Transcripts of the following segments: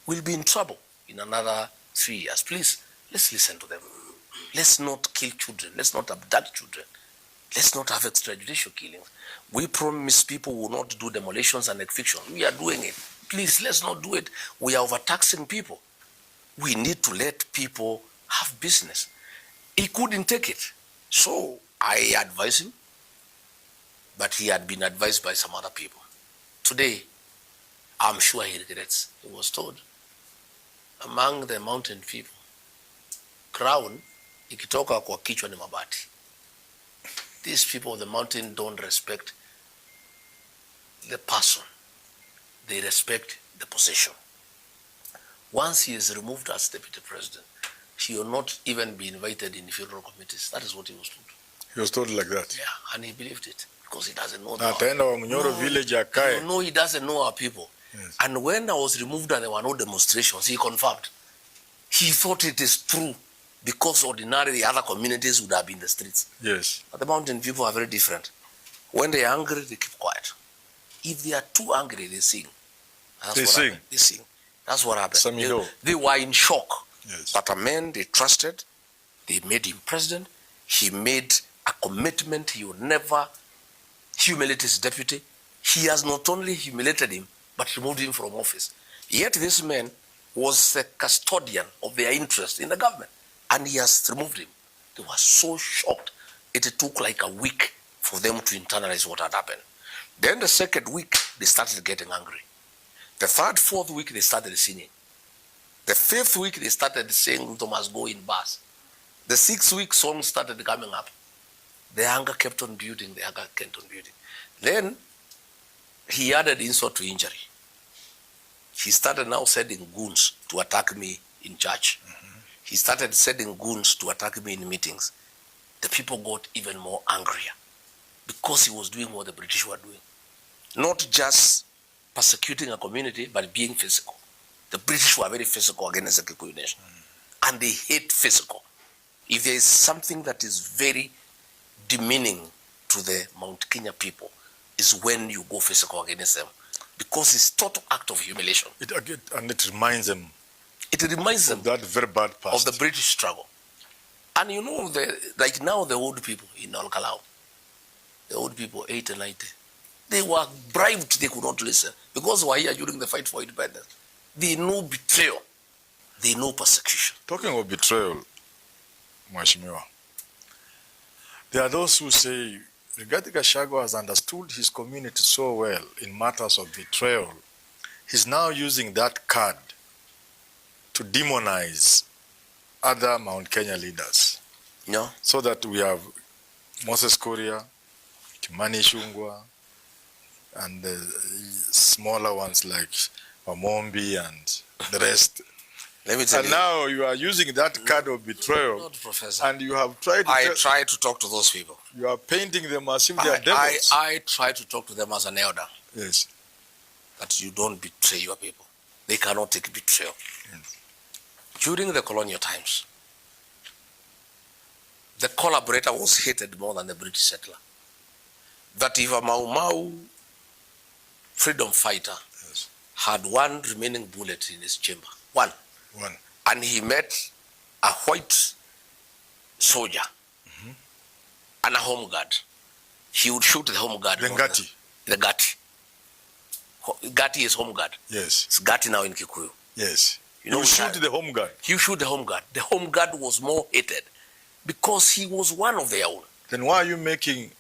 will be in trouble in another 3 years. Please, let's listen to them. Let's not kill children. Let's not abduct children. Let's not have extrajudicial killings. We promise people will not do demolitions and eviction. We are doing it. Please, let's not do it. We are overtaxing people. We need to let people have business. He couldn't take it. So I advised him, but he had been advised by some other people. Today, I'm sure he regrets. He was told, among the mountain people, crown ikitoka kwa kichwa ni mabati. These people of the mountain don't respect the person. They respect the position. Once he is removed as deputy president, he will not even be invited in funeral committees. That is what he was told. He was told like that? Yeah, and he believed it because he doesn't know wamunyoro village akae. No, he doesn't know our people. Yes. And when I was removed and there were no demonstrations, he confirmed. He thought it is true because ordinarily the other communities would have been in the streets. Yes. But the mountain people are very different. When they are angry, they keep quiet. If they are too angry, they sing. They sing. That's what happened. They were in shock. Yes. But a man they trusted, they made him president. He made a commitment he would never humiliate his deputy. He has not only humiliated him, but removed him from office. Yet this man was the custodian of their interest in the government, and he has removed him. They were so shocked. It took like a week for them to internalize what had happened. Then the second week, they started getting angry. The third, fourth week, they started singing. The fifth week, they started saying Ruto must go in bus. The sixth week, songs started coming up. The anger kept on building, the anger kept on building. Then he added insult to injury. He started now sending goons to attack me in church. Mm-hmm. He started sending goons to attack me in meetings. The people got even more angrier because he was doing what the British were doing. Not just persecuting a community, but being physical. The British were very physical against the Kikuyu nation. Mm. And they hate physical. If there is something that is very demeaning to the Mount Kenya people, is when you go physical against them. Because it's total act of humiliation. It reminds them. It reminds them of that very bad past. Of the British struggle. And you know, like now the old people in Olkalau, the old people, 80 and 90, they were bribed, they could not listen. Because they were here during the fight for independence. They know betrayal. They know persecution. Talking of betrayal, Mheshimiwa, there are those who say GACHAGUA has understood his community so well in matters of betrayal. He's now using that card to demonize other Mount Kenya leaders. No. So that we have Moses Kuria, Kimani Ichung'wah, and the smaller ones like Wamombi and the rest. Let me tell you. And now you are using that card of betrayal. Not Professor. And you have tried to... I try to talk to those people. You are painting them as if they are devils. I try to talk to them as an elder. Yes. That you don't betray your people. They cannot take betrayal. Yes. During the colonial times, the collaborator was hated more than the British settler. That if a Mau Mau freedom fighter had one remaining bullet in his chamber, one, and he met a white soldier and a home guard, he would shoot the home guard. The Ngati. The Ngati. Ngati is home guard. Yes. It's Ngati now in Kikuyu. Yes. You shoot the home guard. You shoot the home guard. The home guard was more hated because he was one of their own. Then why are you making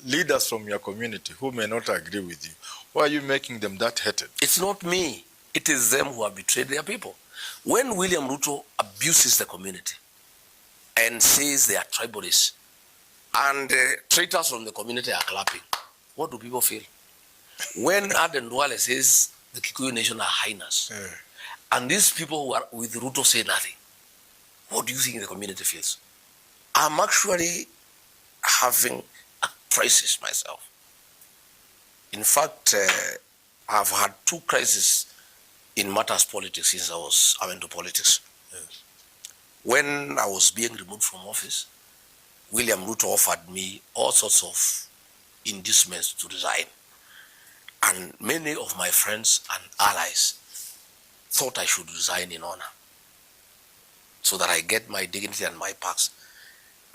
leaders from your community who may not agree with you, why are you making them that hated? It's not me. It is them who have betrayed their people. When William Ruto abuses the community and says they are tribalists and traitors from the community are clapping, what do people feel? When Aden Duale says the Kikuyu nation are hyenas, and these people who are with Ruto say nothing, what do you think the community feels? I'm actually having a crisis myself. In fact, I've had 2 crises in matters politics since I went to politics. Yes. When I was being removed from office, William Ruto offered me all sorts of inducements to resign. And many of my friends and allies thought I should resign in honor so that I get my dignity and my perks.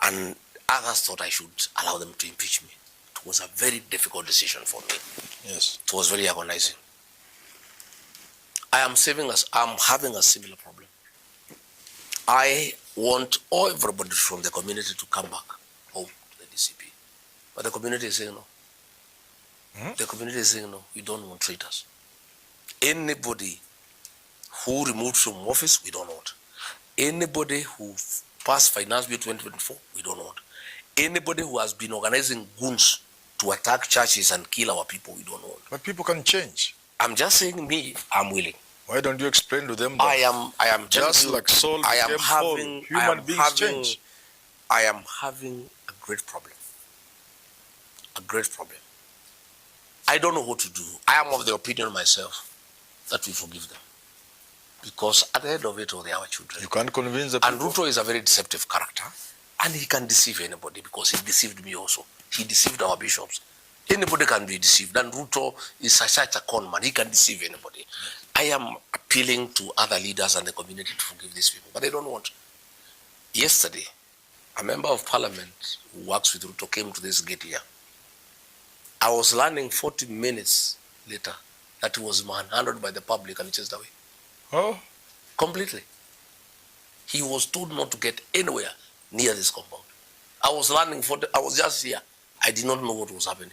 And others thought I should allow them to impeach me. It was a very difficult decision for me. Yes. It was very agonizing. I'm having a similar problem. I want everybody from the community to come back home to the DCP. But the community is saying no. The community is saying no, we don't want traitors. Anybody who removed from office, we don't want. Anybody who passed Finance Bill 2024, we don't want. Anybody who has been organizing goons to attack churches and kill our people, we don't want. But people can change. I'm just saying I'm willing. Why don't you explain to them that I am just like Saul became Paul, human beings change? I am having a great problem. A great problem. I don't know what to do. I am of the opinion myself that we forgive them. Because at the end of it all, they are our children. You can't convince the people. And Ruto is a very deceptive character. And he can deceive anybody because he deceived me also. He deceived our bishops. Anybody can be deceived. And Ruto is such a con man. He can deceive anybody. I am appealing to other leaders and the community to forgive these people. But they don't want. Yesterday, a member of parliament who works with Ruto came to this gate here. I was learning 40 minutes later that he was manhandled by the public and chased away. Oh. Completely. He was told not to get anywhere near this compound. I was just here. I did not know what was happening.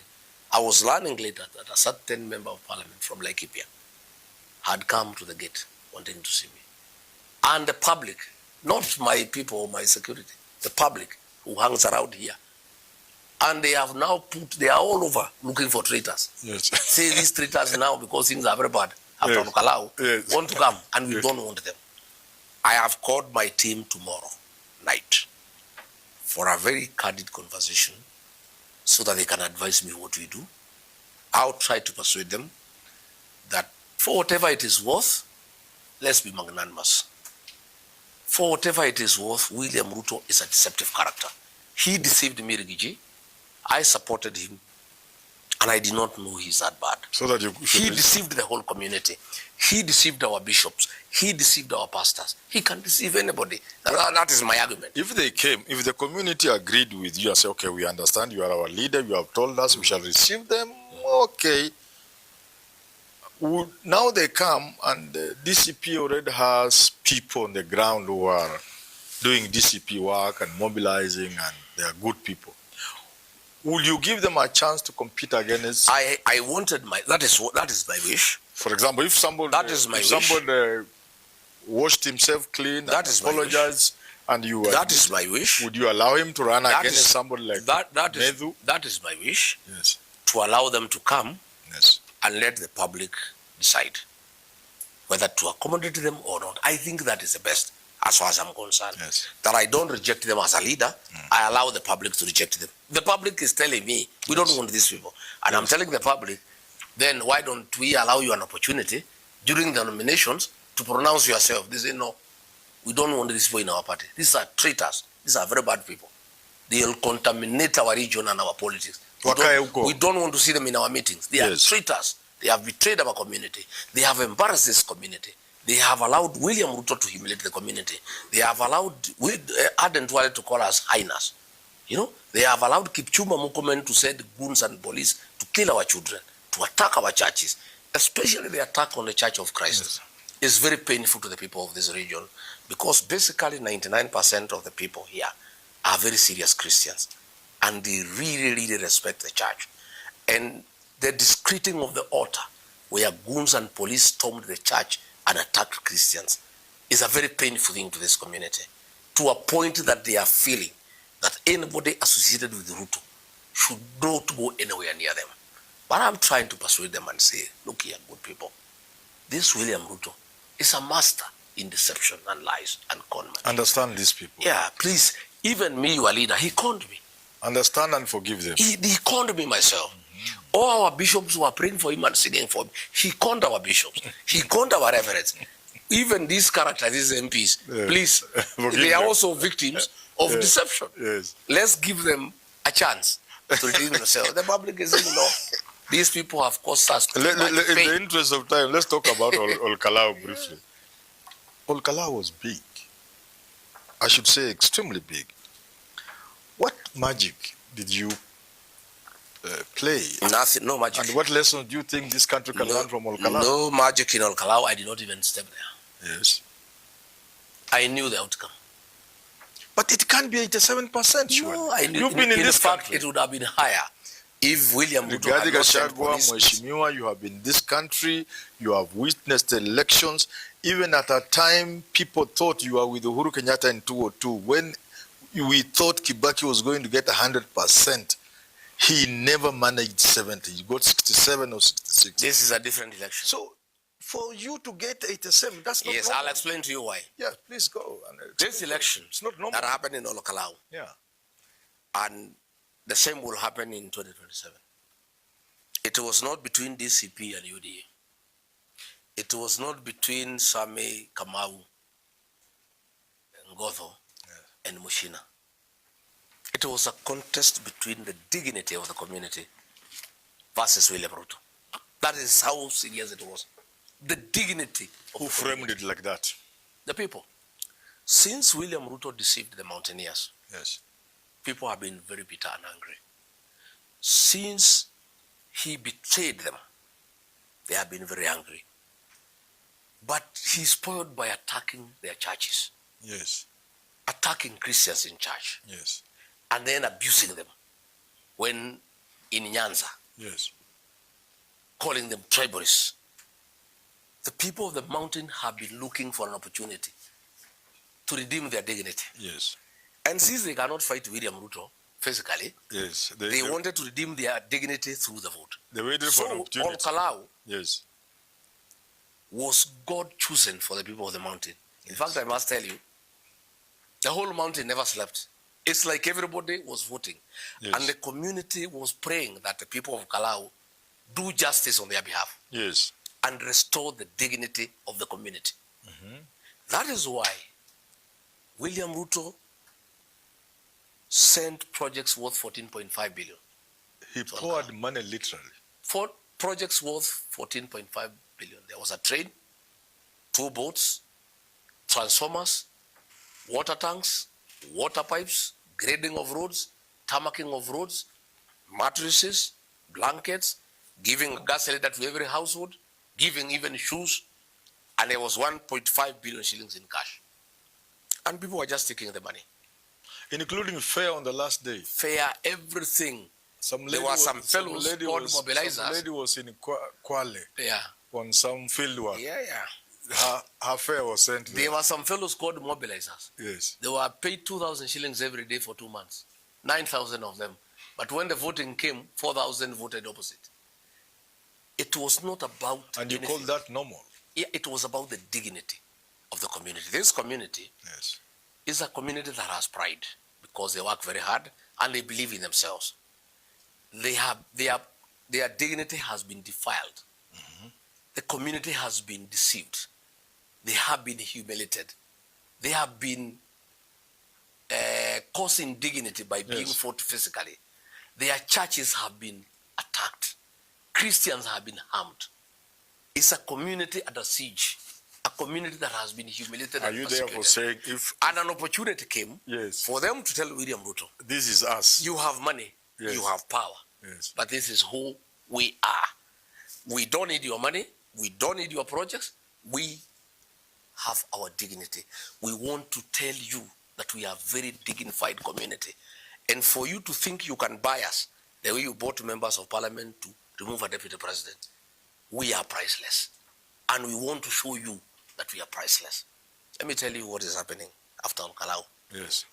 I was learning later that a certain member of parliament from Laikipia had come to the gate wanting to see me. And the public, not my people or my security, the public who hangs around here. And they have now they are all over looking for traitors. Yes. Say these traitors now, because things are very bad, after Yes. Nukalau, Yes. want to come, and we Yes. don't want them. I have called my team tomorrow night for a very candid conversation so that they can advise me what we do. I'll try to persuade them that for whatever it is worth, let's be magnanimous. For whatever it is worth, William Ruto is a deceptive character. He deceived me, Rigiji. I supported him, and I did not know he's that bad. So that He deceived the whole community. He deceived our bishops. He deceived our pastors. He can deceive anybody. That is my argument. If they came, if the community agreed with you and said, okay, we understand you are our leader, you have told us we shall receive them, okay. Now they come and the DCP already has people on the ground who are doing DCP work and mobilizing, and they are good people. Will you give them a chance to compete against? I wanted that is my wish. For example, if somebody somebody washed himself clean, that is apologized, and you that is my wish. Would you allow him to run against somebody like Medhu? That is my wish. Yes. To allow them to come. Yes. And let the public decide whether to accommodate them or not. I think that is the best, as far as I'm concerned. Yes. That I don't reject them as a leader. I allow the public to reject them. The public is telling me, we don't want these people. And I'm telling the public, then why don't we allow you an opportunity during the nominations to pronounce yourself? They say, no, we don't want these people in our party. These are traitors. These are very bad people. They'll contaminate our region and our politics. We don't want to see them in our meetings. They are traitors. They have betrayed our community. They have embarrassed this community. They have allowed William Ruto to humiliate the community. They have allowed Aden Duale to call us highness. You know, they have allowed Kipchumba Murkomen to send goons and police to kill our children, to attack our churches, especially the attack on the Church of Christ. Yes. It's very painful to the people of this region because basically 99% of the people here are very serious Christians and they really, really respect the church. And the desecrating of the altar where goons and police stormed the church and attacked Christians is a very painful thing to this community, to a point that they are feeling that anybody associated with Ruto should not go anywhere near them. But I'm trying to persuade them and say, look here, good people, this William Ruto is a master in deception and lies and conman. Understand these people. Yeah, please, even me, your leader, he conned me. Understand and forgive them. He conned me myself. All our bishops were praying for him and singing for him. He conned our bishops. He conned our reverends. Even these characters, these MPs, please, they are also victims of deception. Yes. Let's give them a chance to redeem themselves. The public is saying, no, these people have caused us too much pain. In the interest of time, let's talk about Olkalau briefly. Olkalau was big. I should say extremely big. What magic did you play? Nothing, no magic. And what lessons do you think this country can learn from Olkalau? No magic in Olkalau. I did not even step there. Yes. I knew the outcome. But it can't be 87%, sure. No, I knew. You've been in this fact, country. It would have been higher if William Ruto had not sent GACHAGUA, police. Mheshimiwa, you have been in this country. You have witnessed elections. Even at a time, people thought you were with Uhuru Kenyatta in 2002. When we thought Kibaki was going to get 100%, he never managed 70. He got 67 or 66. This is a different election. So, for you to get 87, that's not Yes, normal. I'll explain to you why. Yeah, please go. This election it's not normal. that happened in Olkalau, Yeah. and the same will happen in 2027. It was not between DCP and UDA. It was not between Same Kamau, Ngotho, and Mushina. It was a contest between the dignity of the community versus William Ruto. That is how serious it was. The dignity of Who framed it like that? the people. Since William Ruto deceived the mountaineers, Yes. people have been very bitter and angry. Since he betrayed them, they have been very angry. But he spoiled by attacking their churches, Yes. attacking Christians in church, Yes. and then abusing them when in Nyanza, Yes. calling them tribalists. The people of the mountain have been looking for an opportunity to redeem their dignity. Yes. And since they cannot fight William Ruto physically, Yes. they wanted to redeem their dignity through the vote. They waited for an So opportunity. Olkalau Yes. was God chosen for the people of the mountain. In Yes. fact, I must tell you, the whole mountain never slept. It's like everybody was voting. Yes. And the community was praying that the people of Kalau do justice on their behalf Yes. and restore the dignity of the community. That is why William Ruto sent projects worth 14.5 billion. He poured money literally. 4 projects worth 14.5 billion. There was a train, 2 boats, transformers, water tanks, water pipes, grading of roads, tarmacking of roads, mattresses, blankets, giving a gas cylinder to every household, giving even shoes, and there was 1.5 billion shillings in cash. And people were just taking the money. Including fare on the last day. Fare, everything. There were some fellows called mobilizers. Some lady was in Kwale Yeah. on some field work. Yeah. Her fare was sent there. There were some fellows called mobilizers. Yes. They were paid 2,000 shillings every day for 2 months. 9,000 of them. But when the voting came, 4,000 voted opposite. It was not about And you anything. call that normal? Yeah, it was about the dignity of the community. This community Yes. is a community that has pride because they work very hard and they believe in themselves. Their dignity has been defiled. The community has been deceived. They have been humiliated. They have been causing dignity by being fought physically. Their churches have been attacked. Christians have been harmed. It's a community under siege. A community that has been humiliated. Are you therefore saying if... And an opportunity came for them to tell William Ruto, this is us. You have money. Yes. You have power. Yes. But this is who we are. We don't need your money. We don't need your projects. We have our dignity. We want to tell you that we are a very dignified community. And for you to think you can buy us the way you bought members of parliament to remove a deputy president, we are priceless. And we want to show you that we are priceless. Let me tell you what is happening after Kalau. Yes.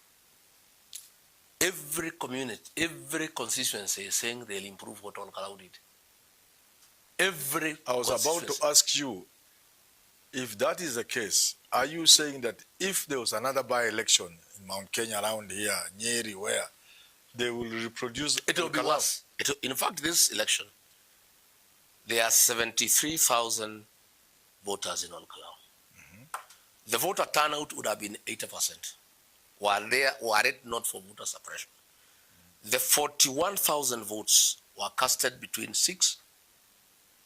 Every community, every constituency is saying they'll improve what Kalau did. I was about to ask you, if that is the case, are you saying that if there was another by-election in Mount Kenya around here, Nyeri, where they will reproduce... It will be worse. In fact, this election, there are 73,000 voters in Kalau. The voter turnout would have been 80%, were it not for voter suppression. The 41,000 votes were casted between 6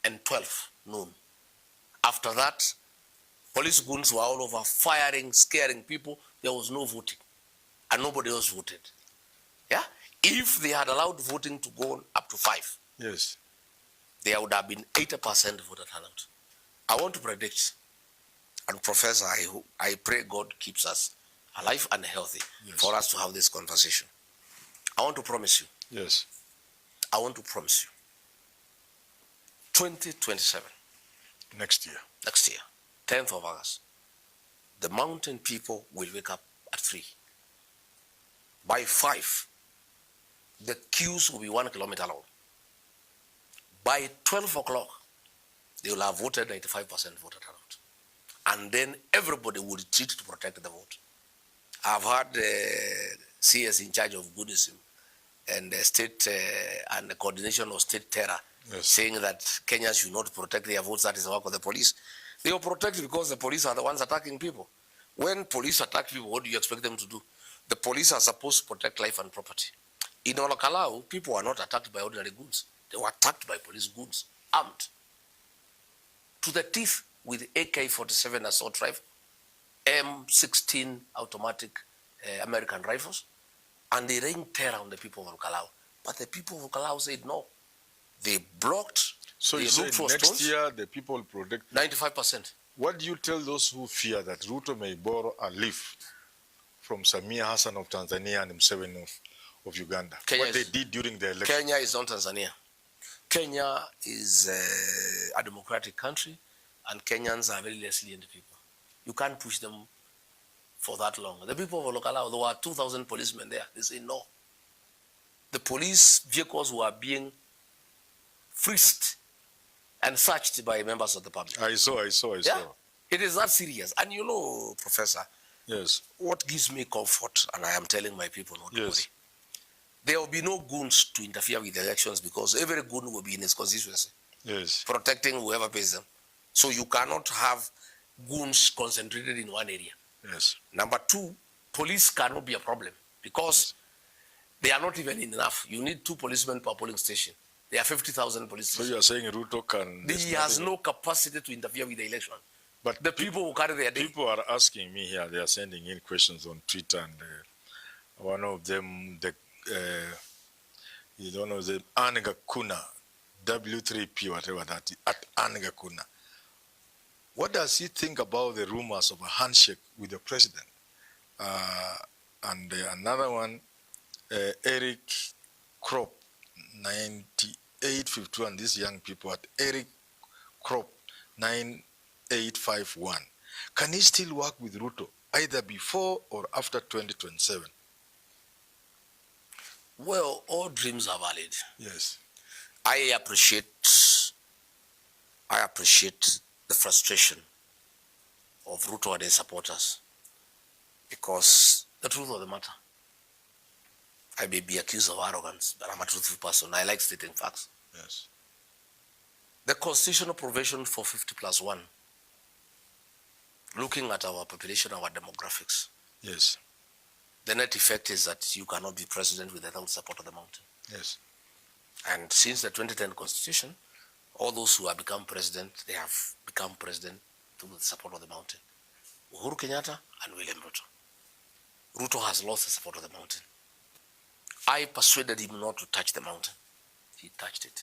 and 12 noon. After that, Police goons were all over, firing, scaring people. There was no voting, and nobody else voted. Yeah? If they had allowed voting to go on up to 5, yes, there would have been 80% voter turnout. I want to predict, and Professor, I pray God keeps us alive and healthy for us to have this conversation. I want to promise you. Yes. I want to promise you. 2027. Next year. Next year, 10th of August. The mountain people will wake up at 3. By 5, the queues will be 1 kilometer long. By 12 o'clock, they will have voted 95% voter turnout. And then everybody will retreat to protect the vote. I've had CS in charge of Buddhism and the state and the coordination of state terror saying that Kenyans should not protect their votes. That is the work of the police. They will protect because the police are the ones attacking people. When police attack people, what do you expect them to do? The police are supposed to protect life and property. In Olokalau, people are not attacked by ordinary goons. They were attacked by police goons, armed to the teeth with AK-47 assault rifle, M16 automatic American rifles, and they rained terror on the people of Olokalau. But the people of Olokalau said no. They blocked. So you say next year the people protect 95%. What do you tell those who fear that Ruto may borrow a leaf from Samia Hassan of Tanzania and Museveni of Uganda? What they did during the election? Kenya is not Tanzania. Kenya is a democratic country, and Kenyans are very resilient people. You can't push them for that long. The people of Olokalau, there were 2,000 policemen there. They say no. The police vehicles were being frisked and searched by members of the public. I saw. Yeah? It is that serious. And you know, Professor, yes, what gives me comfort, and I am telling my people not to worry, there will be no goons to interfere with the elections because every goon will be in his constituency, protecting whoever pays them. So you cannot have goons concentrated in one area. Yes. Number 2, police cannot be a problem because they are not even enough. You need 2 policemen per polling station. There are 50,000 police stations. So you are saying Ruto can... He has no capacity to interfere with the election. But the people who carry their day... People are asking me here, they are sending in questions on Twitter, and one of them, Anga Kuna, W3P, whatever that is, at Anga Kuna. What does he think about the rumors of a handshake with the president? And another one, Eric Krop, 9851, these young people at Eric Krop, 9851. Can he still work with Ruto either before or after 2027? Well, all dreams are valid. Yes. I appreciate the frustration of Ruto and his supporters because the truth of the matter, I may be accused of arrogance, but I'm a truthful person. I like stating facts. Yes. The constitutional provision for 50+1, looking at our population, our demographics, yes, the net effect is that you cannot be president without support of the mountain. Yes. And since the 2010 constitution, all those who have become president, they have become president through the support of the mountain. Uhuru Kenyatta and William Ruto. Ruto has lost the support of the mountain. I persuaded him not to touch the mountain. He touched it.